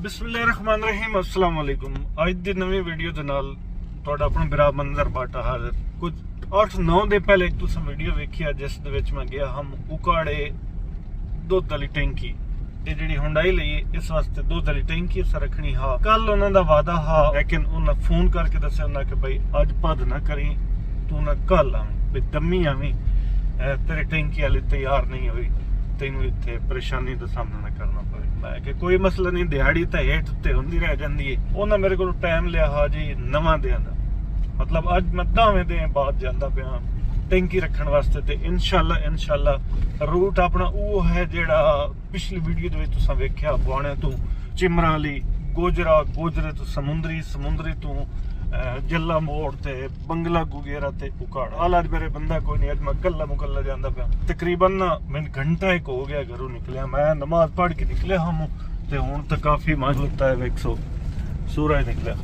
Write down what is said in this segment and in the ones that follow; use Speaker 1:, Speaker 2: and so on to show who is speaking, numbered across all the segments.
Speaker 1: ਬਿਸਮਿਲ੍ਲਾਹਿਰਰਹਿਮਾਨਿਰਰਹੀਮ अस्सलाम वालेकुम। ਅੱਜ ਦੀ ਨਵੀਂ ਵੀਡੀਓ ਦੇ ਨਾਲ ਤੁਹਾਡਾ ਆਪਣਾ ਬਿਰਾ ਮੰਜ਼ਰ ਬਾਟਾ ਹਾਜ਼ਰ। ਕੁਝ 8-9 ਦੇ ਪਹਿਲੇ ਤੁਸੀਂ ਵੀਡੀਓ ਵੇਖਿਆ ਜਿਸ ਦੇ ਵਿੱਚ ਮੈਂ ਗਿਆ ਹਮ ਉਕਾੜੇ ਦੁੱਧ ਵਾਲੀ ਟੈਂਕੀ ਇਹ ਜਿਹੜੀ ਹੁੰਡਾਈ ਲਈ ਇਸ ਵਾਸਤੇ ਦੁੱਧ ਵਾਲੀ ਟੈਂਕੀ ਅਸਾਂ ਰੱਖਣੀ ਹਾਂ। ਕੱਲ ਉਹਨਾਂ ਦਾ ਵਾਅਦਾ ਹਾਂ ਲੇਕਿਨ ਉਹਨਾਂ ਫੋਨ ਕਰਕੇ ਦੱਸਿਆ ਉਹਨਾਂ ਕਿ ਭਾਈ ਅੱਜ ਭੱਦ ਨਾ ਕਰੀ ਤੂੰ ਨਾ ਕੱਲ ਆਵੀਂ ਵੀ ਦਮੀ ਆਵੀਂ ਤੇਰੀ ਟੈਂਕੀ ਵਾਲੀ ਤਿਆਰ ਨਹੀਂ ਹੋਈ ਤੈਨੂੰ ਇੱਥੇ ਪਰੇਸ਼ਾਨੀ ਦਾ ਸਾਹਮਣਾ ਕਰਨਾ ਪਵੇ। ਮੈਂ ਕਿ ਕੋਈ ਮਸਲਾ ਨਹੀਂ ਦਿਹਾੜੀ ਤਾਂ ਹੇਠ ਉੱਤੇ ਹੁੰਦੀ ਰਹਿ ਜਾਂਦੀ ਹੈ। ਉਹਨਾਂ ਮੇਰੇ ਕੋਲ ਟਾਈਮ ਲਿਆ ਹਾਂ ਜੀ ਨਵਾਂ ਦਿਨ ਦਾ ਮਤਲਬ ਅੱਜ ਮੈਂ 10ਵੇਂ ਦਿਨ ਬਾਅਦ ਜਾਂਦਾ ਪਿਆ ਟੈਂਕੀ ਰੱਖਣ ਵਾਸਤੇ ਤੇ ਇਨਸ਼ਾਅੱਲਾ ਰੂਟ ਆਪਣਾ ਉਹ ਹੈ ਜਿਹੜਾ ਪਿਛਲੀ ਵੀਡੀਓ ਦੇ ਵਿੱਚ ਤੁਸੀਂ ਵੇਖਿਆ ਬਾਣੇ ਤੋਂ ਚਿਮਰਾ ਵਾਲੀ ਗੋਜਰੇ ਤੋਂ ਸਮੁੰਦਰੀ ਤੋਂ ਜੱਲਾ ਮੋੜ ਤੇ ਬੰਗਲਾ ਗੁਗੇਰਾ ਤੇ ਉਕਾੜਾ ਹਾਲ ਅੱਜ ਮੇਰੇ ਬੰਦਾ ਕੋਈ ਨਹੀਂ। ਅੱਜ ਮੈਂ ਕੱਲਾ ਮੁਕੱਲਾ ਜਾਂਦਾ ਪਿਆ ਤਕਰੀਬਨ ਮੈਨੂੰ ਘੰਟਾ ਇੱਕ ਹੋ ਗਿਆ ਘਰੋਂ ਨਿਕਲਿਆ। ਮੈਂ ਨਮਾਜ਼ ਪੜ੍ਹ ਕੇ ਨਿਕਲਿਆ ਹਮ ਤੇ ਹੁਣ ਤਾਂ ਕਾਫੀ ਮਨ ਲੱਗਦਾ ਹੈ 100 ਸੂਰਜ ਨਿਕਲਿਆ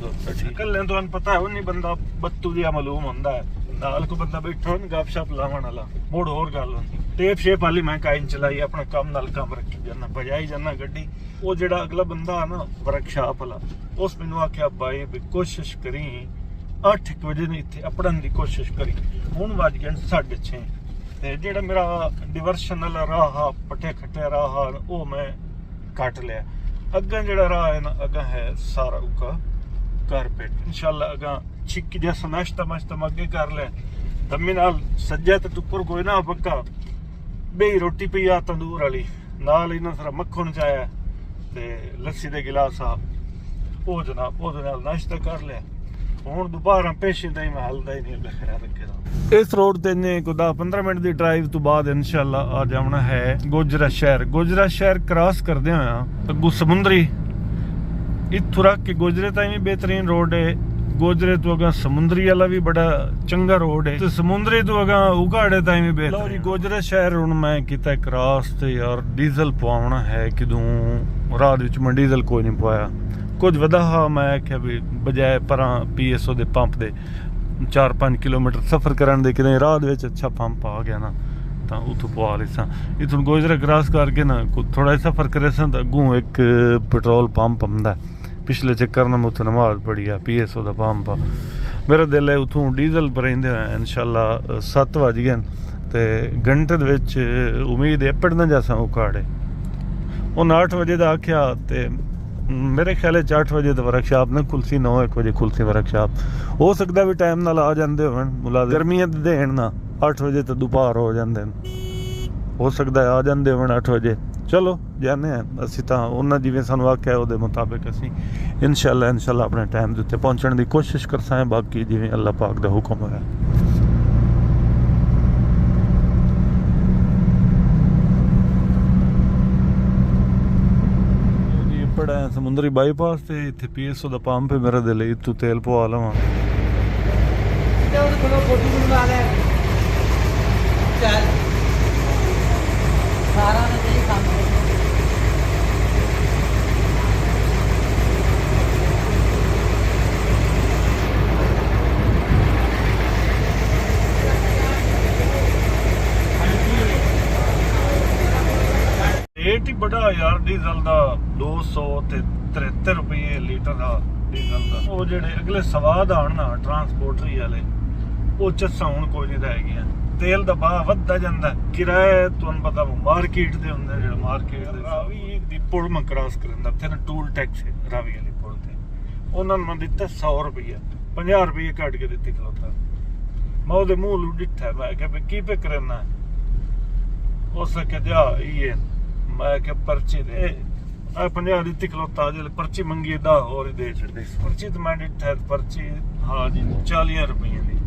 Speaker 1: ਕੱਲੇ ਤੁਹਾਨੂੰ ਪਤਾ ਹੈ ਉਹ ਨਹੀਂ ਬੰਦਾ ਬੱਤੂ ਜਿਹਾ ਮਾਲੂਮ ਹੁੰਦਾ ਹੈ ਨਾਲ ਕੋ ਬੰਦਾ ਬੈਠਾ ਹੋਣ ਗੱਪਸ਼ਪ ਲਾਵਣ ਵਾਲਾ ਮੋੜ ਹੋਰ ਗੱਲ ਹੁੰਦੀ। ਟੇਪ ਸ਼ੇਪ ਵਾਲੀ ਮੈਂ ਕਾਇਨ ਚਲਾਈ ਆਪਣਾ ਕੰਮ ਨਾਲ ਕੰਮ ਰੱਖੀ ਜਾਂਦਾ ਭਜਾਈ ਜਾਂਦਾ ਗੱਡੀ। ਉਹ ਜਿਹੜਾ ਅਗਲਾ ਬੰਦਾ ਨਾ ਵਰਕਸ਼ਾਪ ਵਾਲਾ ਉਸ ਮੈਨੂੰ ਆਖਿਆ ਬਾਈ ਵੀ ਕੋਸ਼ਿਸ਼ ਕਰੀ 8 ਵਜੇ ਨੇ ਇੱਥੇ ਅਪੜਨ ਦੀ ਕੋਸ਼ਿਸ਼ ਕਰੀ। ਹੁਣ ਵੱਜ ਗਏ 6:30 ਤੇ ਜਿਹੜਾ ਮੇਰਾ ਡਿਵਰਸ਼ਨ ਵਾਲਾ ਰਾਹ ਪੱਟੇ ਖੱਟੇ ਰਾਹ ਉਹ ਮੈਂ ਕੱਟ ਲਿਆ। ਅੱਗਾ ਜਿਹੜਾ ਰਾਹ ਹੈ ਨਾ ਅੱਗਾ ਹੈ ਸਾਰਾ ਉਕਾ ਕਾਰਪੇਟ ਇਨਸ਼ਾਅੱਲਾ ਅੱਗਾ ਛਿੱਕ ਜਿਹਾ ਨਾਸ਼ਤਾ ਮੈਂ ਅੱਗੇ ਕਰ ਲਿਆ ਦਮੀ ਨਾਲ ਸੱਜਾ ਤੇ ਉੱਪਰ ਕੋਈ ਨਾ ਪੱਕਾ ਬਈ ਰੋਟੀ ਪਈ ਆ ਤੰਦੂਰ ਵਾਲੀ ਨਾਲ ਇਹਨਾਂ ਸਾਰਾ ਮੱਖਣ ਚਾਇਆ ਤੇ ਲੱਸੀ ਦੇ ਗਿਲਾਸ ਆ ਉਹ ਜਨਾਬ ਉਹਦੇ ਨਾਲ ਨਾਸ਼ਤਾ ਕਰ ਲਿਆ। ਹੁਣ ਦੁਬਾਰਾ ਪੇਸ਼ੇ ਦਾ ਹੀ ਮੈਂ ਹਲਦਾ ਹੀ ਨਹੀਂ ਬਖਿਆ ਰੱਖਿਆ। ਇਸ ਰੋਡ ਤੇ ਨੇ ਕੋਈ 10-15 ਮਿੰਟ ਦੀ ਡਰਾਈਵ ਤੋਂ ਬਾਅਦ ਇਨਸ਼ਾਅੱਲਾ ਆ ਜਾਣਾ ਹੈ ਗੋਜਰਾ ਸ਼ਹਿਰ ਕ੍ਰਾਸ ਕਰਦੇ ਹੋਇਆ ਅੱਗੂ ਸਮੁੰਦਰੀ ਇੱਥੋਂ ਰੱਖ ਕੇ ਗੋਜਰੇ ਤਾਈਂ ਵੀ ਬਿਹਤਰੀਨ ਰੋਡ ਹੈ। ਗੋਜਰੇ ਤੋਂ ਅਗਾ ਸਮੁੰਦਰੀ ਵਾਲਾ ਵੀ ਬੜਾ ਚੰਗਾ ਰੋਡ ਹੈ ਤੇ ਸਮੁੰਦਰੀ ਤੋਂ ਅਗਾ ਉਗਾੜੇ ਤਾਈਂ ਵੀ ਬਿਹਤਰ। ਲਓ ਜੀ ਗੋਜਰਾ ਸ਼ਹਿਰ ਹੁਣ ਮੈਂ ਕੀਤਾ ਕ੍ਰਾਸ ਤੇ ਯਾਰ ਡੀਜ਼ਲ ਪਵਾਉਣਾ ਹੈ ਕਿਦੋਂ ਰਾਤ ਵਿੱਚ ਮੈਂ ਡੀਜ਼ਲ ਕੋਈ ਨਹੀਂ ਪਵਾਇਆ। ਕੁਝ ਵਧਾ ਮੈਂ ਆਖਿਆ ਵੀ ਬਜਾਏ ਪਰਾਂ PSO ਦੇ ਪੰਪ ਦੇ 4-5 ਕਿਲੋਮੀਟਰ ਸਫ਼ਰ ਕਰਨ ਦੇ ਕਿਤੇ ਰਾਹ ਦੇ ਵਿੱਚ ਅੱਛਾ ਪੰਪ ਆ ਗਿਆ ਨਾ ਤਾਂ ਉੱਥੋਂ ਪਵਾ ਲਿਆ। ਇੱਥੋਂ ਗੋਜਰਾ ਕ੍ਰਾਸ ਕਰਕੇ ਨਾ ਥੋੜਾ ਜਿਹਾ ਸਫ਼ਰ ਕਰੇ ਸਾਂ ਤਾਂ ਅੱਗੋਂ ਇੱਕ ਪੈਟਰੋਲ ਪੰਪ ਆਉਂਦਾ ਪਿਛਲੇ ਚੱਕਰ ਨਾਲ ਉੱਥੇ ਨਮਾਜ਼ ਪੜ੍ਹੀ ਆ PSO ਦਾ ਪੰਪ ਆ। ਮੇਰਾ ਦਿਲ ਹੈ ਉੱਥੋਂ ਡੀਜ਼ਲ ਭਰਾਈਂਦੇ ਹੋਏ ਇਨਸ਼ਾਅੱਲਾ 7 ਵਜ ਗਏ ਤੇ ਘੰਟੇ ਦੇ ਵਿੱਚ ਉਮੀਦ ਹੈ ਪੜਨਾ ਜਾਸਾਂ ਉਕਾੜੇ। ਉਹਨੇ 8 ਵਜੇ ਦਾ ਆਖਿਆ ਤੇ ਮੇਰੇ ਖਿਆਲ 8 ਵਜੇ ਤਾਂ ਵਰਕਸ਼ਾਪ ਨਾ ਖੁੱਲਸੀ 9-1 ਵਜੇ ਖੁੱਲਸੀ ਵਰਕਸ਼ਾਪ। ਹੋ ਸਕਦਾ ਵੀ ਟਾਈਮ ਨਾਲ ਆ ਜਾਂਦੇ ਹੋਣ ਮੁਲਾਜ਼ਮ ਗਰਮੀਆਂ ਦੇ ਦੇਣ ਨਾ 8 ਵਜੇ ਤਾਂ ਦੁਪਹਿਰ ਹੋ ਜਾਂਦੇ ਨੇ ਹੋ ਸਕਦਾ ਆ ਜਾਂਦੇ ਹੋਣ 8 ਵਜੇ। ਚਲੋ ਜਾਂਦੇ ਹਾਂ ਅਸੀਂ ਤਾਂ ਉਹਨਾਂ ਜਿਵੇਂ ਸਾਨੂੰ ਆਖਿਆ ਉਹਦੇ ਮੁਤਾਬਿਕ ਅਸੀਂ ਇਨਸ਼ਾਅੱਲਾ ਆਪਣੇ ਟਾਈਮ ਦੇ ਉੱਤੇ ਪਹੁੰਚਣ ਦੀ ਕੋਸ਼ਿਸ਼ ਕਰਸਾਂ। ਬਾਕੀ ਜਿਵੇਂ ਅੱਲਾਹ ਪਾਕ ਦਾ ਹੁਕਮ ਹੋਇਆ। ਬੜਾ ਸਮੁੰਦਰੀ ਬਾਈਪਾਸ ਤੇ ਇੱਥੇ PSO ਦਾ ਪੰਪ ਹੈ। ਮੇਰਾ ਦਿਲ ਇੱਥੋਂ ਤੇਲ ਪਵਾ ਲਵਾਂ। ਰੇਟ ਹੀ ਬੜਾ ਯਾਰ ਡੀਜ਼ਲ ਦਾ 273 ਰੁਪਏ ਲੀਟਰ ਦਾ ਡੀਜ਼ਲ ਦਾ। ਉਹ ਜਿਹੜੇ ਅਗਲੇ ਸਵਾਦ ਆਣ ਨਾ ਟਰਾਂਸਪੋਰਟਰੀ ਵਾਲੇ ਉਹ ਚੱਸਾਂ ਹੁਣ ਕੋਈ ਨਹੀਂ ਰਹਿ ਗਈਆਂ। ਤੇਲ ਦਾ ਭਾਅ ਵੱਧਦਾ ਜਾਂਦਾ ਕਿਰਾਏ ਤੁਹਾਨੂੰ ਪਤਾ ਮਾਰਕੀਟ ਦੇ ਹੁੰਦੇ ਜਿਹੜੇ ਮਾਰਕੀਟ ਦੇ ਰਾਵੀ ਦੀ ਪੁਲ ਮੈਂ ਕ੍ਰਾਸ ਕਰਨ ਦਾ ਤੇ ਟੂਲ ਟੈਕਸ ਰਾਵੀ ਵਾਲੀ ਪੁਲ ਤੇ ਉਹਨਾਂ ਨੂੰ ਮੈਂ ਦਿੱਤਾ 100 ਰੁਪਏ 50 ਰੁਪਏ ਕੱਢ ਕੇ ਦਿੱਤੀ ਖਲੋਤਾ। ਮੈਂ ਉਹਦੇ ਮੂੰਹ ਨੂੰ ਡਿੱਠਾ ਮੈਂ ਕਿਹਾ ਵੀ ਕੀ ਪੇ ਕਰਨਾ ਉਸ ਕਹਿੰਦਾ ਇਹ ਮੈਂ ਕਿ ਪਰਚੀ ਦੇ 50 ਦਿੱਤੀ ਖਲੋਤਾ ਜੇ ਪਰਚੀ ਮੰਗੀ 10 ਹੋਰ ਹੀ ਦੇ ਛੱਡੇ। ਪਰਚੀ ਤਾਂ ਮੈਂ ਦਿੱਤਾ ਪਰਚੀ ਹਾਂ ਜੀ 40 ਰੁਪਏ ਦੀ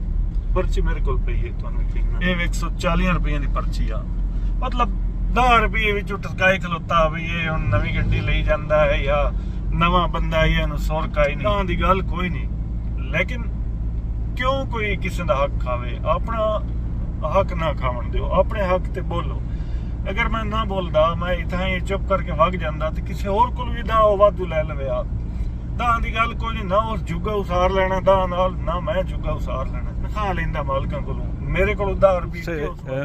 Speaker 1: ਪਰਚੀ ਮੇਰੇ ਕੋਲ ਪਈ ਹੈ ਤੁਹਾਨੂੰ ਇਹ 140 ਰੁਪਏ ਦੀ ਪਰਚੀ ਆ ਮਤਲਬ 10 ਰੁਪਏ ਵਿੱਚ ਟਕਾਈ ਖਲੋਤਾ ਵੀ ਇਹ ਹੁਣ ਨਵੀਂ ਗੱਡੀ ਲਈ ਜਾਂਦਾ ਹੈ ਜਾਂ ਨਵਾਂ ਬੰਦਾ ਹੈ ਇਹਨੂੰ ਸੁਰਕਾਈ ਨਹੀਂ ਤਾਂ ਦੀ ਗੱਲ ਕੋਈ ਨਹੀਂ। ਲੇਕਿਨ ਕਿਉਂ ਕੋਈ ਕਿਸੇ ਦਾ ਹੱਕ ਖਾਵੇ? ਆਪਣਾ ਹੱਕ ਨਾ ਖਾਵਣ ਦਿਓ ਆਪਣੇ ਹੱਕ ਤੇ ਬੋਲੋ। ਅਗਰ ਮੈਂ ਨਾ ਬੋਲਦਾ ਮੈਂ ਇੱਥੇ ਹੀ ਚੁੱਪ ਕਰਕੇ ਵਗ ਜਾਂਦਾ ਤੇ ਕਿਸੇ ਹੋਰ ਕੋਲ ਵੀ ਦਾ ਵਾਧੂ ਲੈ ਲਵੇ ਆ ਦਾਂ ਦੀ ਗੱਲ ਕੋਈ ਨਹੀਂ। ਨਾ ਉਸ ਜੁਗਾ ਉਸਾਰ ਲੈਣਾ ਦਾ ਨਾਲ ਨਾ ਮੈਂ ਜੁਗਾ ਉਸਾਰ ਲੈਣਾ ਖਾ ਲੈਂਦਾ ਮਾਲਕਾਂ ਕੋਲੋਂ ਮੇਰੇ ਕੋਲ 10 ਰੁਪਏ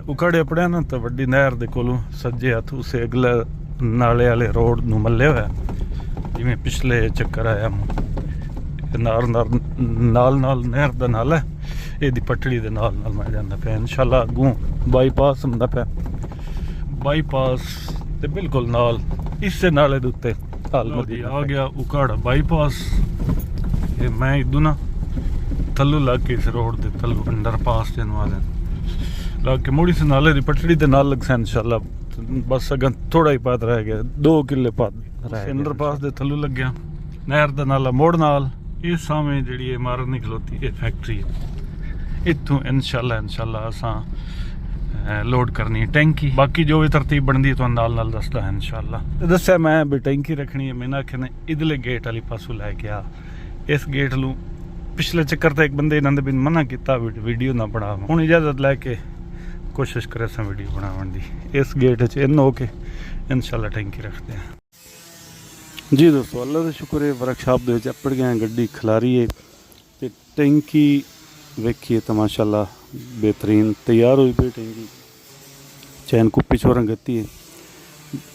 Speaker 1: ਉਖੜੇ ਪੜਿਆ ਨਾ ਤਾਂ ਵੱਡੀ ਨਹਿਰ ਦੇ ਕੋਲੋਂ ਸੱਜੇ ਹੱਥ ਉਸੇ ਅਗਲੇ ਨਾਲੇ ਵਾਲੇ ਰੋਡ ਨੂੰ ਮੱਲੇ ਹੋਇਆ
Speaker 2: ਜਿਵੇਂ ਪਿਛਲੇ ਚੱਕਰ ਆਇਆ ਨਾਲ ਨਹਿਰ ਦਾ ਨਾਲ ਹੈ, ਇਹਦੀ ਪਟੜੀ ਦੇ ਨਾਲ ਮੈਂ ਜਾਂਦਾ ਪਿਆ। ਇਨਸ਼ਾਅੱਲਾ ਅੱਗੋਂ ਬਾਈਪਾਸ ਹੁੰਦਾ ਪਿਆ, ਬਾਈਪਾਸ ਤੇ ਬਿਲਕੁਲ ਨਾਲ ਇਸੇ ਨਾਲੇ ਦੇ ਉੱਤੇ ਆ ਗਿਆ ਉਕਾੜਾ ਬਾਈਪਾਸ। ਇਹ ਮੈਂ ਇਦੋਂ ਨਾ ਥੱਲੋਂ ਲੱਗ ਕੇ ਇਸ ਰੋਡ ਦੇ ਥੱਲੋਂ ਅੰਡਰਪਾਸ ਜਿਹਨੂੰ ਆਦੇ ਲੱਗ ਕੇ ਮੁੜੀ ਸੀ ਨਾਲੇ ਦੀ ਪਟੜੀ ਦੇ ਨਾਲ ਲੱਗ ਸੇ ਇਨਸ਼ਾਅੱਲਾ। ਬਸ ਅਗਾਂ ਥੋੜਾ ਹੀ ਪਾਤ ਰਹਿ ਗਿਆ, 2 ਕਿੱਲੇ ਪਾਤ ਰਹਿ ਗਿਆ। ਅੰਡਰਪਾਸ ਦੇ ਥੱਲੋਂ ਲੱਗਿਆ ਨਹਿਰ ਦਾ ਨਾਲਾ ਮੋੜ ਨਾਲ। ਇਹ ਸਾਹਮਣੇ ਜਿਹੜੀ ਇਮਾਰਤ ਨਹੀਂ ਖਲੋਤੀ, ਇਹ ਫੈਕਟਰੀ ਹੈ। ਇੱਥੋਂ ਇਨਸ਼ਾਅੱਲਾ ਅਸਾਂ ਲੋਡ करनी है टैंकी। बाकी जो भी तरतीब बनती है तो नाल दसदा है इंशाल्लाह। दस्या मैं भी टैंकी रखनी है, मैंने आखे ने इधले गेट वाली पासों लैके आ। इस गेट लू पिछले चक्कर तो एक बंदे इन्होंने भी मना किया वीडियो ना बना, हुण इजाजत लैके कोशिश करे सा वीडियो बनावन दी। इस गेट च इन होके इंशाल्लाह टैंकी रखते हैं जी। दोस्तों अल्लाह का शुक्र है, वर्कशॉप दे विच अपड़ गए, गड्डी खलारी है ते टैंकी वेखिए तो माशाल्लाह बेहतरीन तैयार हुई पी टैंकी। चैन कुप्पी छोरन गती है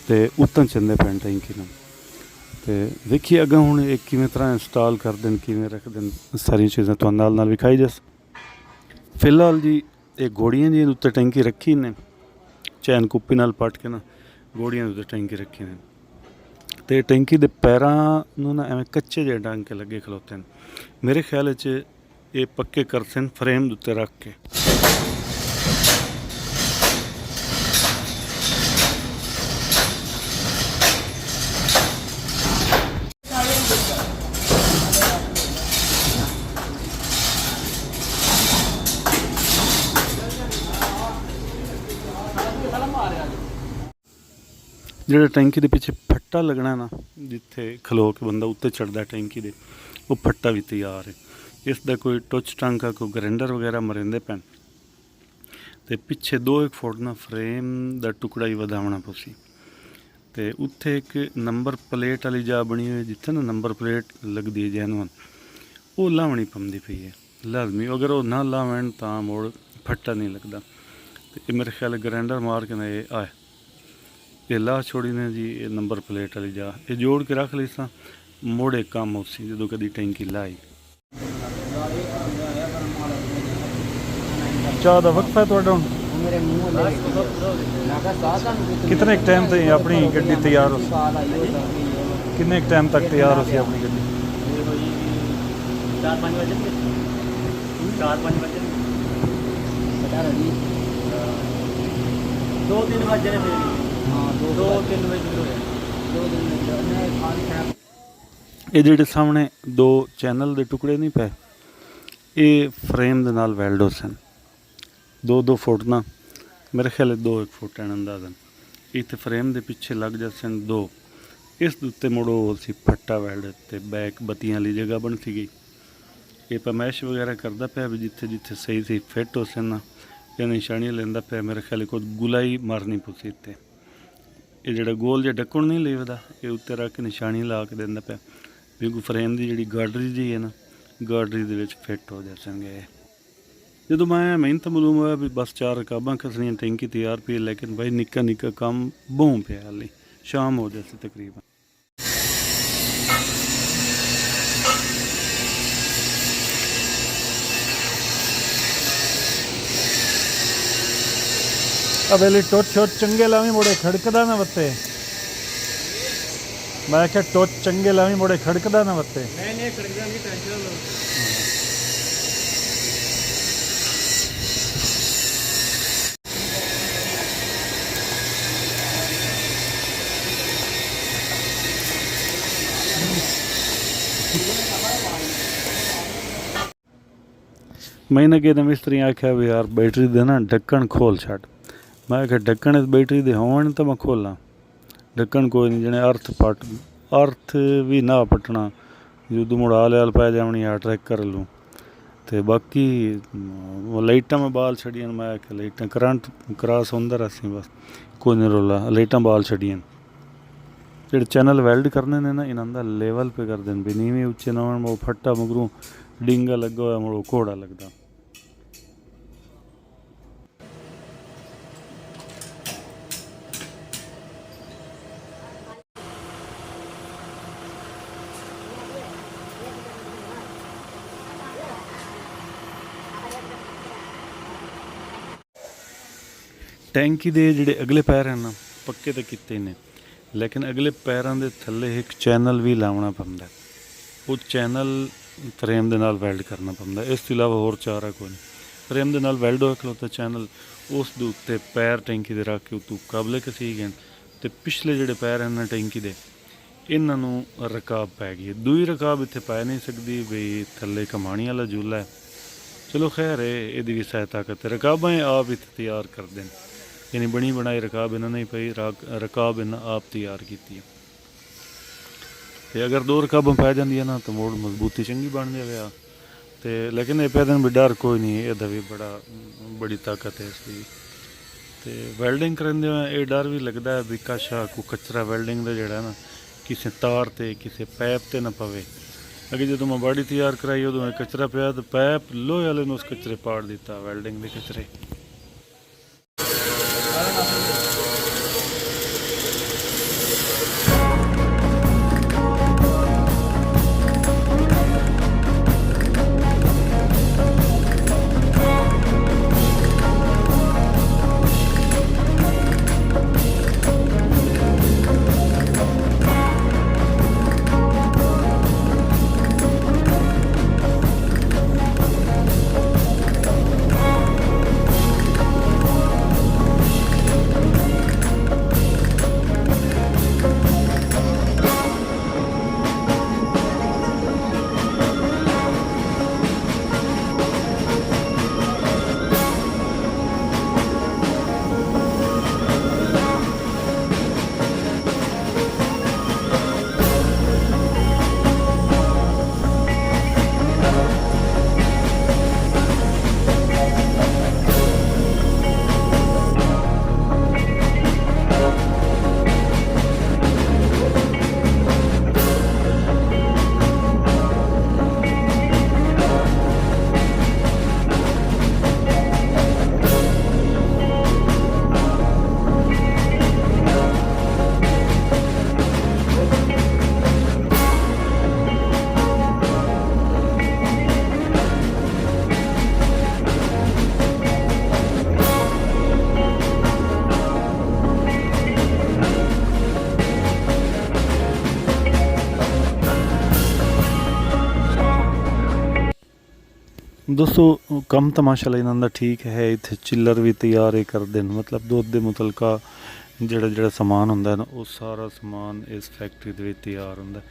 Speaker 2: तो उत्तन चलते पैन टैंकी ना। तो देखिए अगर हूँ एक किमें तरह इंस्टॉल कर दें, किमें रख दें, सारी चीज़ें तो नाल विखाई जस। फिलहाल जी ये घोड़ियाँ जी उत्ते टैंकी रखी ने, चैन कुप्पी नाल पट के ना घोड़ियाँ उत्ते टैंकी रखी ने। तो टैंकी के पैरों ना एवं कच्चे जे टांके लगे खलोते हैं। मेरे ख्याल च ये पक्के करते हैं फ्रेम उत्ते रख के। जो टैंकी के पीछे फट्टा लगना ना, जिथे खलो के बंदा उत्ते चढ़ता टैंकी दे, वो फट्टा भी तैयार है। इसका कोई टुच टांका कोई ग्राइंडर वगैरह मरेंदे पैन। तो पिछे 2-1 फुट ना फ्रेम का टुकड़ा ही वधावना पसी। तो उत्थे एक नंबर प्लेट वाली जा बनी हुई, जिथे ना नंबर प्लेट लगती है जैनवन, वो लावनी पवती पई है लाजमी। अगर वो ना लावन तो मुड़ फट्टा नहीं लगता। तो मेरे ख्याल ग्राइंडर मार के ना ये आए ये ला छोड़ी ने जी। ये नंबर प्लेट वाली जा ये जोड़ के रख ली सा, मोड़े काम उसी जो कभी टैंकी लाई। चाह का वक्फा है तुहाडा? कितने टाइम तक अपनी गड्डी तैयार हो? कितने टाइम तक तैयार हो सी अपनी गड्डी?
Speaker 3: 4-5 बजे 4-5 बजे 2-3 बजे
Speaker 2: ये जेडे सामने 2 चैनल के टुकड़े नहीं पे, ये फ्रेम दे नाल वेल्ड हो सन। 2-2 फुट ना मेरे ख्याल 2-1 फुट अंदाजन इतने फ्रेम के पिछे लग जाते 2। इस उत्ते मुड़ो सी फट्टा वेल्ड ते बैक बत्तियां वाली जगह बन सी गई। ये पमैश वगैरह करता पाया भी जिथे जिथे सही सही फिट हो सन ना, या निशानियाँ लेंदा पाया। मेरे ख्याल को गुलाई मारनी पुसी इतने। ये जोड़ा गोल जो ढक्कन नहीं लेवदा, ये उत्ते रख के निशानी ला के देंदा पाया भी कोई फ्रेम की जी गाडरी जी है ना, गाडरी दे फिट हो जाएंगे। जो मैं मेहनत मालूम होया भी बस 4 रकाबां कसनियां टैंकी तैयार पी, लेकिन भाई निक्का निक्का काम बहु पे हाली शाम हो जाती तकरीबन। अवेली टोच शोच चंगे लावी मुड़े खड़कदा ना वत्ते। मैं क्या टोच चंगे लावी मुड़े खड़कदा ना वत्ते।
Speaker 3: नहीं खड़कदा नहीं, टेंशन लो।
Speaker 2: मैंने कहते मिस्त्री आख्या भी यार बैटरी दे ना ढक्कन खोल छड़। मैं आख्या ढक्कन बैटरी दे होवन तो मैं खोला, ढक्कन कोई नहीं। जने अर्थ भी ना पटना, जो मुड़ आल आल पै जावनी या ट्रैक कर लूँ। तो बाकी लाइटा में बाल छड़ियन, मैं आख्या लाइटा करंट क्रॉस होंदा रसी बस कोई नहीं रोला, लाइटा बाल छड़ियन। जेडे चैनल वेल्ड करने ने ना इन्होंने लेवल पे कर दें भी नीवें उच्चे ना होन। वो फट्टा मगरू डिंगा लगा हुआ मुड़ो घोड़ा लगता। ਟੈਂਕੀ ਦੇ ਜਿਹੜੇ ਅਗਲੇ ਪੈਰ ਹਨ ਪੱਕੇ ਤਾਂ ਕੀਤੇ ਨੇ, ਲੇਕਿਨ ਅਗਲੇ ਪੈਰਾਂ ਦੇ ਥੱਲੇ ਇੱਕ ਚੈਨਲ ਵੀ ਲਾਉਣਾ ਪੈਂਦਾ। ਉਹ ਚੈਨਲ ਫਰੇਮ ਦੇ ਨਾਲ ਵੈਲਡ ਕਰਨਾ ਪੈਂਦਾ। ਇਸ ਤੋਂ ਇਲਾਵਾ ਹੋਰ ਚਾਰਾ ਕੋਈ ਨਹੀਂ। ਫਰੇਮ ਦੇ ਨਾਲ ਵੈਲਡ ਹੋਇਆ ਖਲੋਤਾ ਚੈਨਲ, ਉਸ ਦੇ ਉੱਤੇ ਪੈਰ ਟੈਂਕੀ ਦੇ ਰੱਖ ਕੇ ਉਤੋਂ ਕਾਬਲੇ ਕਸੀ ਗਏ ਅਤੇ ਪਿਛਲੇ ਜਿਹੜੇ ਪੈਰ ਹਨ ਟੈਂਕੀ ਦੇ, ਇਹਨਾਂ ਨੂੰ ਰਕਾਬ ਪੈ ਗਈ। ਦੂਈ ਰਕਾਬ ਇੱਥੇ ਪੈ ਨਹੀਂ ਸਕਦੀ ਬਈ ਥੱਲੇ ਕਮਾਣੀ ਵਾਲਾ ਝੂਲਾ ਹੈ। ਚਲੋ ਖੈਰ ਹੈ, ਇਹਦੀ ਵੀ ਸਹਾਇਤਾ ਕਰਤੇ। ਰਕਾਬਾਂ ਆਪ ਇੱਥੇ ਤਿਆਰ ਕਰਦੇ ਨੇ, ਯਾਨੀ ਬਣੀ ਬਣਾਈ ਰਕਾਬ ਇਹਨਾਂ ਨਹੀਂ ਪਈ, ਰਕਾਬ ਇਹਨਾਂ ਆਪ ਤਿਆਰ ਕੀਤੀ ਹੈ। ਤੇ ਅਗਰ 2 ਰਕਾਬਾਂ ਪੈ ਜਾਂਦੀਆਂ ਨਾ ਤਾਂ ਮੋੜ ਮਜ਼ਬੂਤੀ ਚੰਗੀ ਬਣ ਜਾਵੇ ਆ। ਤੇ ਲੇਕਿਨ ਇਹ ਪੈਦਨ ਵੀ ਡਰ ਕੋਈ ਨਹੀਂ, ਇਹਦਾ ਵੀ ਬੜੀ ਤਾਕਤ ਹੈ ਇਸਦੀ। ਤੇ ਵੈਲਡਿੰਗ ਕਰਦੇ ਹੋਏ ਇਹ ਡਰ ਵੀ ਲੱਗਦਾ ਹੈ ਵੀ ਕਾਸ਼ਾ ਕੋ ਕਚਰਾ ਵੈਲਡਿੰਗ ਦਾ ਜਿਹੜਾ ਨਾ ਕਿਸੇ ਤਾਰ ਤੇ ਕਿਸੇ ਪੈਪ ਤੇ ਨਾ ਪਵੇ। ਅੱਗੇ ਜਦੋਂ ਮੈਂ ਬਾਡੀ ਤਿਆਰ ਕਰਾਈ ਉਦੋਂ ਕਚਰਾ ਪਿਆ ਤਾਂ ਪੈਪ ਲੋਹੇ ਵਾਲੇ ਨੂੰ ਉਸ ਕਚਰੇ ਪਾੜ ਦਿੱਤਾ, ਵੈਲਡਿੰਗ ਦੇ ਕਚਰੇ। ਦੋਸਤੋ ਕੰਮ ਤਾਂ ਮਾਸ਼ਾਅੱਲਾ ਇਹਨਾਂ ਦਾ ਠੀਕ ਹੈ। ਇੱਥੇ ਚਿੱਲਰ ਵੀ ਤਿਆਰ ਹੀ ਕਰਦੇ ਨੇ, ਮਤਲਬ ਦੁੱਧ ਦੇ ਮੁਤਲਕਾ ਜਿਹੜਾ ਸਮਾਨ ਹੁੰਦਾ ਨਾ ਉਹ ਸਾਰਾ ਸਮਾਨ ਇਸ ਫੈਕਟਰੀ ਦੇ ਵਿੱਚ ਤਿਆਰ ਹੁੰਦਾ।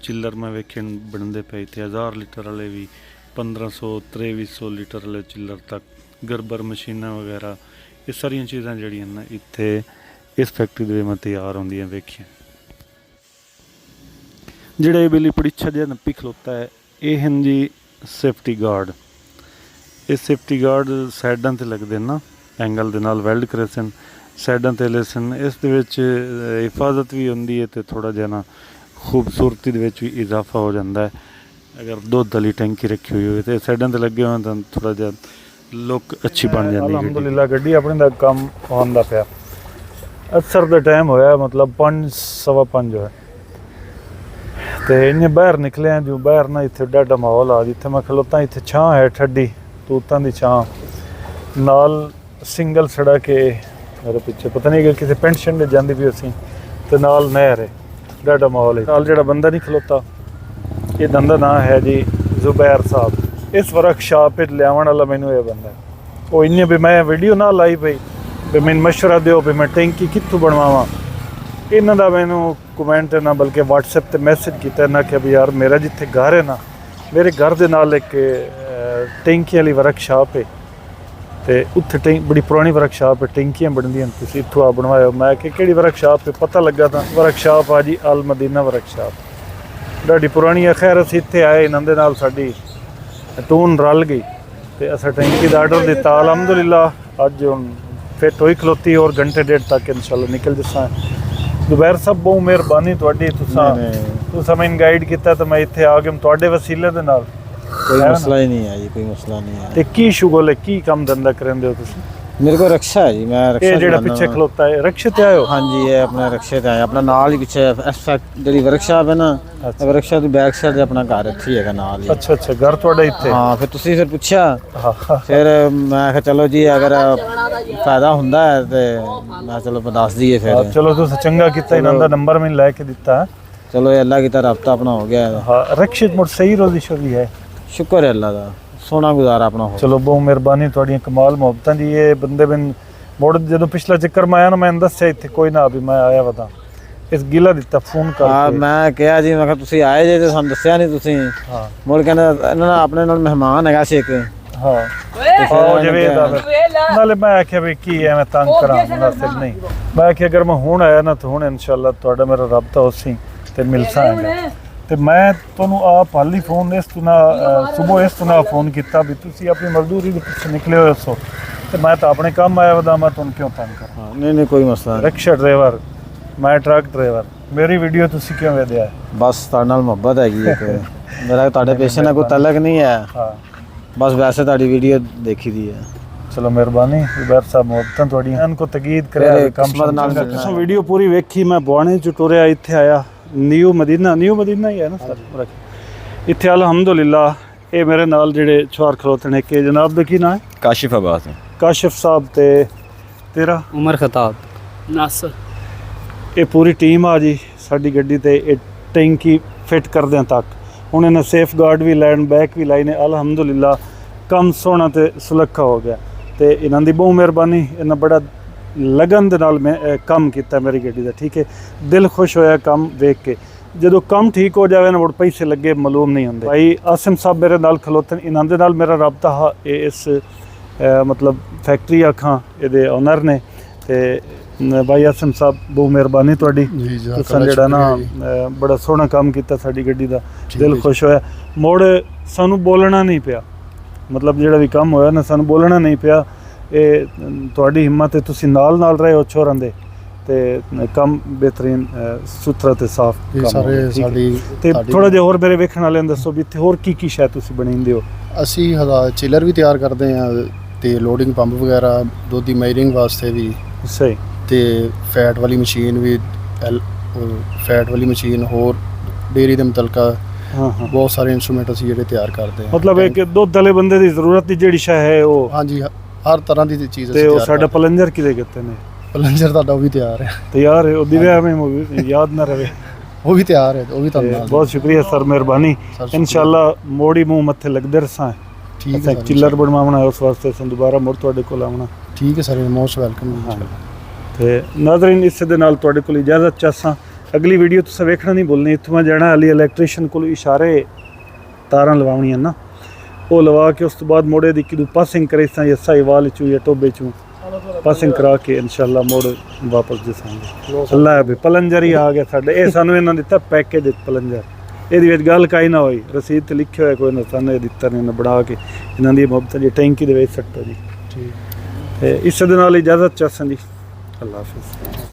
Speaker 2: ਚਿੱਲਰ ਮੈਂ ਵੇਖੇ ਬਣਦੇ ਪਏ ਇੱਥੇ 1000 ਲੀਟਰ ਵਾਲੇ ਵੀ, 1500 2300 ਲੀਟਰ ਵਾਲੇ ਚਿੱਲਰ ਤੱਕ, ਗਰਬਰ ਮਸ਼ੀਨਾਂ ਵਗੈਰਾ, ਇਹ ਸਾਰੀਆਂ ਚੀਜ਼ਾਂ ਜਿਹੜੀਆਂ ਨਾ ਇੱਥੇ ਇਸ ਫੈਕਟਰੀ ਦੇ ਵਿੱਚ ਮੈਂ ਤਿਆਰ ਹੁੰਦੀਆਂ ਵੇਖੀਆਂ। ਜਿਹੜਾ ਇਹ ਬਿੱਲੀ ਪੜੀਛਾ ਜਿਹਾ ਨੱਪੀ ਖਲੋਤਾ ਹੈ, ਇਹ ਹਨ ਜੀ ਸੇਫਟੀ ਗਾਰਡ। ਇਹ ਸੇਫਟੀ ਗਾਰਡ ਸਾਈਡਾਂ 'ਤੇ ਲੱਗਦੇ ਨਾ, ਐਂਗਲ ਦੇ ਨਾਲ ਵੈਲਡ ਕਰੇ ਸਨ, ਸਾਈਡਾਂ 'ਤੇ ਲੈ ਸਨ। ਇਸ ਦੇ ਵਿੱਚ ਹਿਫਾਜ਼ਤ ਵੀ ਹੁੰਦੀ ਹੈ ਅਤੇ ਥੋੜ੍ਹਾ ਜਿਹਾ ਨਾ ਖੂਬਸੂਰਤੀ ਦੇ ਵਿੱਚ ਵੀ ਇਜ਼ਾਫਾ ਹੋ ਜਾਂਦਾ ਹੈ। ਅਗਰ ਦੁੱਧ ਵਾਲੀ ਟੈਂਕੀ ਰੱਖੀ ਹੋਈ ਹੋਵੇ ਅਤੇ ਸਾਈਡਾਂ 'ਤੇ ਲੱਗੇ ਹੋਣ ਤਾਂ ਥੋੜ੍ਹਾ ਜਿਹਾ ਲੁੱਕ ਅੱਛੀ ਬਣ ਜਾਂਦੀ ਹੈ। ਅਲਹਮਦੁਲਿਲਾ ਗੱਡੀ ਆਪਣੇ ਦਾ ਕੰਮ ਆਉਂਦਾ ਪਿਆ। ਅਸਰ ਦਾ ਟਾਈਮ ਹੋਇਆ, ਮਤਲਬ 5 ਸਵਾ 5 ਹੋਇਆ ਅਤੇ ਇੰਨੇ ਬਾਹਰ ਨਿਕਲਿਆ ਜੋ ਬਾਹਰ ਨਾ ਇੱਥੇ ਡਾਢਾ ਮਾਹੌਲ ਆ। ਜਿੱਥੇ ਮੈਂ ਖਲੋਤਾ ਇੱਥੇ ਛਾਂ ਹੈ ਠੱਡੀ ਤੂਤਾਂ ਦੀ ਛਾਂ, ਨਾਲ ਸਿੰਗਲ ਸੜਕ ਹੈ ਮੇਰੇ ਪਿੱਛੇ, ਪਤਾ ਨਹੀਂ ਕਿ ਕਿਸੇ ਪਿੰਡ ਸ਼ਿੰਡ ਜਾਂਦੀ ਵੀ ਅਸੀਂ, ਅਤੇ ਨਾਲ ਨਹਿਰ ਹੈ, ਡਾਢਾ ਮਾਹੌਲ ਹੈ। ਨਾਲ ਜਿਹੜਾ ਬੰਦਾ ਨਹੀਂ ਖਲੋਤਾ, ਇਹ ਦਾ ਨਾਂ ਹੈ ਜੀ ਜ਼ੁਬੈਰ ਸਾਹਿਬ। ਇਸ ਵਰਕਸ਼ਾਪ ਵਿੱਚ ਲਿਆਉਣ ਵਾਲਾ ਮੈਨੂੰ ਇਹ ਬੰਦਾ, ਉਹ ਇੰਨੇ ਵੀ ਮੈਂ ਵੀਡੀਓ ਨਾ ਲਾਈ ਪਈ ਵੀ ਮੈਨੂੰ ਮਸ਼ਵਰਾ ਦਿਓ ਵੀ ਮੈਂ ਟੈਂਕੀ ਕਿੱਥੋਂ ਬਣਵਾਵਾਂ। ਇਹਨਾਂ ਦਾ ਮੈਨੂੰ ਕਮੈਂਟ ਨਾ ਬਲਕਿ WhatsApp 'ਤੇ ਮੈਸੇਜ ਕੀਤਾ, ਨਾ ਕਿ ਵੀ ਯਾਰ ਮੇਰਾ ਜਿੱਥੇ ਘਰ ਹੈ ਨਾ, ਮੇਰੇ ਘਰ ਦੇ ਨਾਲ ਇੱਕ ਟੈਂਕੀ ਵਾਲੀ ਵਰਕਸ਼ਾਪ ਹੈ ਅਤੇ ਉੱਥੇ ਬੜੀ ਪੁਰਾਣੀ ਵਰਕਸ਼ਾਪ ਹੈ, ਟੈਂਕੀਆਂ ਬਣਦੀਆਂ, ਤੁਸੀਂ ਇੱਥੋਂ ਆ ਬਣਵਾਇਓ। ਮੈਂ ਕਿ ਕਿਹੜੀ ਵਰਕਸ਼ਾਪ 'ਤੇ ਪਤਾ ਲੱਗਾ ਤਾਂ ਵਰਕਸ਼ਾਪ ਆ ਜੀ ਅਲ ਮਦੀਨਾ ਵਰਕਸ਼ਾਪ, ਡਾਢੀ ਪੁਰਾਣੀ ਹੈ। ਖੈਰ ਅਸੀਂ ਇੱਥੇ ਆਏ, ਇਹਨਾਂ ਦੇ ਨਾਲ ਸਾਡੀ ਟੂਨ ਰਲ ਗਈ ਅਤੇ ਅਸਾਂ ਟੈਂਕੀ ਦਾ ਆਰਡਰ ਦਿੱਤਾ। ਅਲਹਮਦੁਲਿਲਾ ਅੱਜ ਹੁਣ ਫਿੱਟ ਹੋਈ ਖਲੋਤੀ, ਔਰ ਘੰਟੇ ਡੇਢ ਤੱਕ ਇਨਸ਼ਾਅੱਲਾ ਨਿਕਲ ਜਿਸਾਂ। ਜ਼ੁਬੈਰ ਸਾਹਿਬ ਬਹੁਤ ਮਿਹਰਬਾਨੀ ਤੁਹਾਡੀ, ਤੁਸੀਂ ਮੈਨੂੰ ਗਾਈਡ ਕੀਤਾ ਤਾਂ ਮੈਂ ਇੱਥੇ ਆ ਗਿਆ ਤੁਹਾਡੇ ਵਸੀਲੇ ਦੇ ਨਾਲ।
Speaker 3: ਕੋਈ ਮਸਲਾ ਹੀ ਨਹੀਂ ਹੈ ਜੀ, ਕੋਈ ਮਸਲਾ ਨਹੀਂ ਹੈ।
Speaker 2: ਤੇ ਕੀ ਸ਼ੁਗਲ ਹੈ, ਕੀ ਕੰਮ ਧੰਦਾ ਕਰਦੇ ਹੋ ਤੁਸੀਂ?
Speaker 4: मेरे को रक्षा है जी, मैं रक्षा
Speaker 2: ਇਹ ਜਿਹੜਾ
Speaker 4: चलाना
Speaker 2: ਪਿੱਛੇ
Speaker 4: वा।
Speaker 2: ਖਲੋਤਾ ਹੈ ਰਕਸ਼ੇ ਤੇ ਆਇਓ
Speaker 4: हाँ जी, ये अपना रक्षे ते आए, अपना नाल ही पीछे जी वर्कशॉप है ना, वर्कशॉप की बैक साइड अपना घर इत्थे ही है नाल ही।
Speaker 2: ਅੱਛਾ ਅੱਛਾ ਘਰ ਤੁਹਾਡਾ ਇੱਥੇ
Speaker 4: हाँ, फिर तुसी फिर पूछा,
Speaker 2: ਹਾਂ ਹਾਂ
Speaker 4: फिर मैं आखिया चलो जी अगर फायदा हुंदा है ते मैं चलो दस दिए फिर।
Speaker 2: ਚਲੋ ਤੁਸੀਂ ਚੰਗਾ ਕੀਤਾ ਇਹਨਾਂ ਦਾ ਨੰਬਰ ਮੈਨੂੰ ਲੈ ਕੇ ਦਿੱਤਾ
Speaker 4: चलो ये अल्लाह की तरफ रब्ता अपना हो गया है,
Speaker 2: ਹਾਂ ਰਕਸ਼ੇ ਮੁੜ ਸਹੀ ਰੋਜ਼ੀ ਸ਼ੋਜ਼ੀ ਹੈ
Speaker 4: शुक्र है अल्लाह का, सोना गुजारा अपना हो।
Speaker 2: ਚਲੋ ਬਹੁਤ ਮਿਹਰਬਾਨੀ ਤੁਹਾਡੀਆਂ ਕਮਾਲ ਮੁਹੱਬਤਾਂ ਜੀ ਇਹ ਬੰਦੇ ਬਿਨ ਮੁੜ ਜਦੋਂ ਪਿਛਲਾ ਚੱਕਰ ਮੈਂ ਆਇਆ ਨਾ ਮੈਂ ਦੱਸਿਆ ਇੱਥੇ ਕੋਈ ਨਾ ਵੀ ਮੈਂ ਆਇਆ ਵਦਾ ਇਸ ਗਿਲਾ ਦਿੱਤਾ ਫੋਨ
Speaker 4: ਹਾਂ,
Speaker 2: ਕਰਕੇ
Speaker 4: ਮੈਂ ਕਿਹਾ ਜੀ, ਮੈਂ ਕਿਹਾ ਤੁਸੀਂ ਆਏ ਜੇ ਤੇ ਸਾਨੂੰ ਦੱਸਿਆ ਨਹੀਂ ਤੁਸੀਂ।
Speaker 2: ਹਾਂ
Speaker 4: ਮੁੜ ਕਹਿੰਦਾ ਇਹਨਾਂ ਦਾ ਆਪਣੇ ਨਾਲ ਮਹਿਮਾਨ ਹੈਗਾ ਸੀ ਇੱਕ,
Speaker 2: ਹਾਂ
Speaker 4: ਤੇ ਫਿਰ
Speaker 2: ਆਓ
Speaker 4: ਇਹਨਾਂ
Speaker 2: ਜਿਵੇਂ
Speaker 4: ਨੇ
Speaker 2: ਦਾ ਨਾਲੇ ਮੈਂ ਆਖਿਆ ਵੀ ਕੀ ਐਵੇਂ ਤੰਗ ਕਰਾਂ ਮੁਨਾਸਿਬ ਨਹੀਂ ਮੈਂ ਆਖਿਆ ਅਗਰ ਮੈਂ ਹੁਣ ਆਇਆ ਨਾ ਤਾਂ ਹੁਣ ਇਨਸ਼ਾਅੱਲਾ ਤੁਹਾਡਾ ਮੇਰਾ ਰਾਬਤਾ ਉਸੇ ਤੇ ਮਿਲ ਸਾਂਗਾ ਤੇ ਮੈਂ ਤੁਹਾਨੂੰ ਆਪ ਹਾਲੀ ਫੋਨ ਇਸ ਤੋਂ ਨਾ ਸਵੇਰ ਇਸ ਤੋਂ ਨਾ ਫੋਨ ਕੀਤਾ ਵੀ ਤੁਸੀਂ ਆਪਣੀ ਮਜ਼ਦੂਰੀ ਦੇ ਪਿੱਛੇ ਨਿਕਲੇ ਹੋਏ ਸੋ ਤੇ ਮੈਂ ਤਾਂ ਆਪਣੇ ਕੰਮ ਆਇਆ ਵਦਾ ਮੈਂ ਤੁਹਾਨੂੰ ਕਿਉਂ ਤੰਗ ਕਰਾਂ
Speaker 4: ਹਾਂ ਨਹੀਂ ਨਹੀਂ ਕੋਈ ਮਸਲਾ ਨਹੀਂ,
Speaker 2: ਰਿਕਸ਼ਾ ਡਰਾਈਵਰ ਮੈਂ ਟਰੱਕ ਡਰਾਈਵਰ ਮੇਰੀ ਵੀਡੀਓ ਤੁਸੀਂ ਕਿਉਂ ਵੇਖਿਆ
Speaker 4: ਬਸ ਤੁਹਾਡੇ ਨਾਲ ਮੁਹੱਬਤ ਹੈਗੀ ਇੱਕ, ਮੇਰਾ ਤੁਹਾਡੇ ਪੇਸ਼ੇ ਨਾਲ ਕੋਈ ਤਲਕ ਨਹੀਂ ਹੈ,
Speaker 2: ਹਾਂ
Speaker 4: ਬਸ ਵੈਸੇ ਤੁਹਾਡੀ ਵੀਡੀਓ ਦੇਖੀ ਦੀ ਹੈ।
Speaker 2: ਚਲੋ ਮਿਹਰਬਾਨੀ ਉਬੈਰ ਸਾਹਿਬ ਮੁਹੱਬਤਾਂ ਤੁਹਾਡੀਆਂ ਇਹਨਾਂ ਕੋ ਤਕੀਦ
Speaker 4: ਤੇਰੇ
Speaker 2: ਕਰਿਆ ਕੰਮ
Speaker 4: ਕਿਸਮਤ ਨਾਲ
Speaker 2: ਚੰਗਾ।
Speaker 4: ਮਿਲਣਾ।
Speaker 2: ਤੁਸੀਂ ਵੀਡੀਓ ਪੂਰੀ ਵੇਖੀ ਮੈਂ ਬੁਆਣੇ ਚ ਟੁਰਿਆ ਇੱਥੇ ਆਇਆ ਨਿਊ ਮਦੀਨਾ ਹੀ ਹੈ ਨਾ ਸਰ ਇੱਥੇ ਅਲਹਮਦੁਲਿਲਾ ਇਹ ਮੇਰੇ ਨਾਲ ਜਿਹੜੇ ਛੁਆਰ ਖਲੋਤੇ ਨੇ ਕਿ ਜਨਾਬ ਦਾ ਕੀ ਨਾਂ ਹੈ
Speaker 5: काशिफ अब्बास है।
Speaker 2: ਕਾਸ਼ਿਫ ਸਾਹਿਬ ਤੇ ਤੇਰਾ
Speaker 3: उमर खताब नासर
Speaker 2: ਇਹ ਪੂਰੀ ਟੀਮ ਆ ਜੀ ਸਾਡੀ ਗੱਡੀ ਤੇ ਇਹ ਟੈਂਕੀ ਫਿੱਟ ਕਰਦਿਆਂ ਤੱਕ ਹੁਣ ਇਹਨਾਂ ਸੇਫ ਗਾਰਡ ਵੀ ਲਾਈਨ ਬੈਕ ਵੀ ਲਾਈ ਨੇ ਅਲਹਮਦੁਲਿਲਾ ਕੰਮ ਸੋਹਣਾ ਤੇ ਸੁਲੱਖਾ ਹੋ ਗਿਆ ਤੇ ਇਹਨਾਂ ਦੀ ਬਹੁਤ ਮਿਹਰਬਾਨੀ ਇਹਨਾਂ ਬੜਾ ਲਗਨ ਦੇ ਨਾਲ ਮੈਂ ਕੰਮ ਕੀਤਾ ਮੇਰੀ ਗੱਡੀ ਦਾ ਠੀਕ ਹੈ ਦਿਲ ਖੁਸ਼ ਹੋਇਆ ਕੰਮ ਵੇਖ ਕੇ ਜਦੋਂ ਕੰਮ ਠੀਕ ਹੋ ਜਾਵੇ ਨਾ ਮੁੜ ਪੈਸੇ ਲੱਗੇ ਮਾਲੂਮ ਨਹੀਂ ਹੁੰਦੇ ਭਾਈ ਆਸਿਮ ਸਾਹਿਬ ਮੇਰੇ ਨਾਲ ਖਲੋਤੇ ਇਹਨਾਂ ਦੇ ਨਾਲ ਮੇਰਾ ਰਾਬਤਾ ਇਹ ਇਸ ਮਤਲਬ ਫੈਕਟਰੀ ਆਖਾਂ ਇਹਦੇ ਓਨਰ ਨੇ ਤੇ ਭਾਈ ਆਸਿਮ ਸਾਹਿਬ ਬਹੁਤ ਮਿਹਰਬਾਨੀ ਤੁਹਾਡੀ ਤੁਸੀਂ ਜਿਹੜਾ ਨਾ ਬੜਾ ਸੋਹਣਾ ਕੰਮ ਕੀਤਾ ਸਾਡੀ ਗੱਡੀ ਦਾ ਦਿਲ ਖੁਸ਼ ਹੋਇਆ ਮੁੜ ਸਾਨੂੰ ਬੋਲਣਾ ਨਹੀਂ ਪਿਆ ਮਤਲਬ ਜਿਹੜਾ ਵੀ ਕੰਮ ਹੋਇਆ ਨਾ ਸਾਨੂੰ ਬੋਲਣਾ ਨਹੀਂ ਪਿਆ ਇਹ ਤੁਹਾਡੀ ਹਿੰਮਤ ਹੈ ਤੁਸੀਂ ਨਾਲ ਰਹੇ ਹੋ ਛੋਰਾਂ ਦੇ ਤੇ ਕੰਮ ਬਿਹਤਰੀਨ ਸੁਥਰਾ ਤੇ ਸਾਫ਼ ਕੰਮ
Speaker 6: ਸਾਰੇ
Speaker 2: ਹੋਇਆ, ਠੀਕ ਹੈ।
Speaker 6: ਸਾਡੀ
Speaker 2: ਤੇ
Speaker 6: ਸਾਡੀ-
Speaker 2: ਥੋੜਾ ਜਿਹਾ ਹੋਰ ਮੇਰੇ ਵੇਖਣ ਵਾਲਿਆਂ ਨੂੰ ਦੱਸੋ ਵੀ ਇੱਥੇ ਹੋਰ ਕੀ ਸ਼ਾਇਦ ਤੁਸੀਂ ਬਣਾਉਂਦੇ ਹੋ
Speaker 6: ਅਸੀਂ ਚਿਲਰ ਵੀ ਤਿਆਰ ਕਰਦੇ ਹਾਂ ਤੇ ਲੋਡਿੰਗ ਪੰਪ ਵਗੈਰਾ ਦੁੱਧ ਦੀ ਮੇਜਰਿੰਗ ਵਾਸਤੇ ਵੀ
Speaker 2: ਸਹੀ
Speaker 6: ਤੇ ਫੈਟ ਵਾਲੀ ਮਸ਼ੀਨ ਵੀ ਫੈਟ ਵਾਲੀ ਮਸ਼ੀਨ ਹੋਰ ਡੇਅਰੀ ਦੇ ਮੁਤਲਕਾ
Speaker 2: ਹਾਂ ਹਾਂ
Speaker 6: ਬਹੁਤ ਸਾਰੇ ਇਨਸਟਰੂਮੈਂਟ ਅਸੀਂ ਜਿਹੜੇ ਤਿਆਰ ਕਰਦੇ ਹਾਂ
Speaker 2: ਮਤਲਬ ਇੱਕ ਦੁੱਧ ਵਾਲੇ ਬੰਦੇ ਦੀ ਜ਼ਰੂਰਤ ਦੀ ਜਿਹੜੀ ਸ਼ੈ ਹੈ ਉਹ
Speaker 6: ਹਾਂਜੀ ਹਰ ਤਰ੍ਹਾਂ ਦੀ ਚੀਜ਼
Speaker 2: ਤੇ
Speaker 6: ਅਸੀਂ
Speaker 2: ਉਹ
Speaker 6: ਤਿਆਰ
Speaker 2: ਸਾਡਾ
Speaker 6: ਕਰਦੇ
Speaker 2: ਪਲੰਜਰ ਕਿਦੇ ਕਿਤੇ ਨੇ
Speaker 6: ਹਾਂ। ਪਲੰਜਰ ਤੁਹਾਡਾ ਉਹ ਵੀ ਤਿਆਰ ਹੈ
Speaker 2: ਤੇ ਯਾਰ ਉਹਦੀ ਵੀ ਐਵੇਂ ਯਾਦ ਨਾ ਰਵੇ
Speaker 6: ਉਹ ਵੀ ਤਿਆਰ ਹੈ ਉਹ ਵੀ
Speaker 2: ਤੇ
Speaker 6: ਤੁਹਾਨੂੰ ਨਾਲ
Speaker 2: ਬਹੁਤ ਸ਼ੁਕਰੀਆ ਸਰ ਮਿਹਰਬਾਨੀ
Speaker 6: ਸਰ, ਸ਼ੁਕਰੀਆ।
Speaker 2: ਇਨਸ਼ਾਅੱਲਾ ਮੋੜੀ ਮੂੰਹ ਮੱਥੇ ਲੱਗਦੇ ਰਸਾਂ
Speaker 6: ਠੀਕ ਹੈ
Speaker 2: ਅਸਾਂ
Speaker 6: ਸਰ,
Speaker 2: ਚਿੱਲਰ ਬਣਵਾਉਣਾ ਉਸ ਵਾਸਤੇ ਸਾਨੂੰ ਦੁਬਾਰਾ ਮੁੜ ਤੁਹਾਡੇ ਕੋਲ ਆਉਣਾ
Speaker 6: ਠੀਕ ਹੈ ਸਰ ਮੋਸਟ ਵੈਲਕਮ
Speaker 2: ਤੇ ਨਾਜ਼ਰੀਨ ਇਸ ਦੇ ਨਾਲ ਤੁਹਾਡੇ ਕੋਲ ਇਜਾਜ਼ਤ ਚਾਹਾਂ ਅਗਲੀ ਵੀਡੀਓ ਤੁਸੀਂ ਵੇਖਣਾ ਨਹੀਂ ਭੁੱਲਣੀ ਇੱਥੋਂ ਮੈਂ ਜਾਣਾ ਅਲੀ ਇਲੈਕਟ੍ਰੀਸ਼ੀਅਨ ਕੋਲ ਇਸ਼ਾਰੇ ਤਾਰਾਂ ਲਵਾਉਣੀਆਂ ਨਾ ਉਹ ਲਵਾ ਕੇ ਉਸ ਤੋਂ ਬਾਅਦ ਮੋੜੇ ਦੀ ਕਿਦੋਂ ਪਾਸਿੰਗ ਕਰੇ ਸਾਂ ਜਾਂ ਸਾਈਵਾਲ ਚੋਂ ਜਾਂ ਟੋਬੇ ਚੋਂ ਪਾਸਿੰਗ ਕਰਾ ਕੇ ਇਨਸ਼ਾਅੱਲਾ ਮੋੜ ਵਾਪਸ ਦਿਸਾਂਗੇ ਅੱਲਾ ਵੀ ਪਲੰਜਰ ਹੀ ਆ ਗਿਆ ਸਾਡੇ ਇਹ ਸਾਨੂੰ ਇਹਨਾਂ ਦਿੱਤਾ ਪੈਕੇਜ ਪਲੰਜਰ ਇਹਦੇ ਵਿੱਚ ਗੱਲ ਕਾਈ ਨਾ ਹੋਈ ਰਸੀਦ ਤੇ ਲਿਖਿਆ ਹੋਇਆ ਕੋਈ ਨਾ ਸਾਨੂੰ ਇਹ ਦਿੱਤਾ ਨਹੀਂ ਇਹਨਾਂ ਬਣਾ ਕੇ ਇਹਨਾਂ ਦੀ ਮੁਹੱਬਤ ਜੀ ਟੈਂਕੀ ਦੇ ਵਿੱਚ ਸੱਟੋ ਜੀ
Speaker 6: ਠੀਕ
Speaker 2: ਤੇ ਇਸ ਦੇ ਨਾਲ ਇਜਾਜ਼ਤ ਚਾਹਾਂ ਜੀ ਅੱਲਾ ਹਾਫਿਜ਼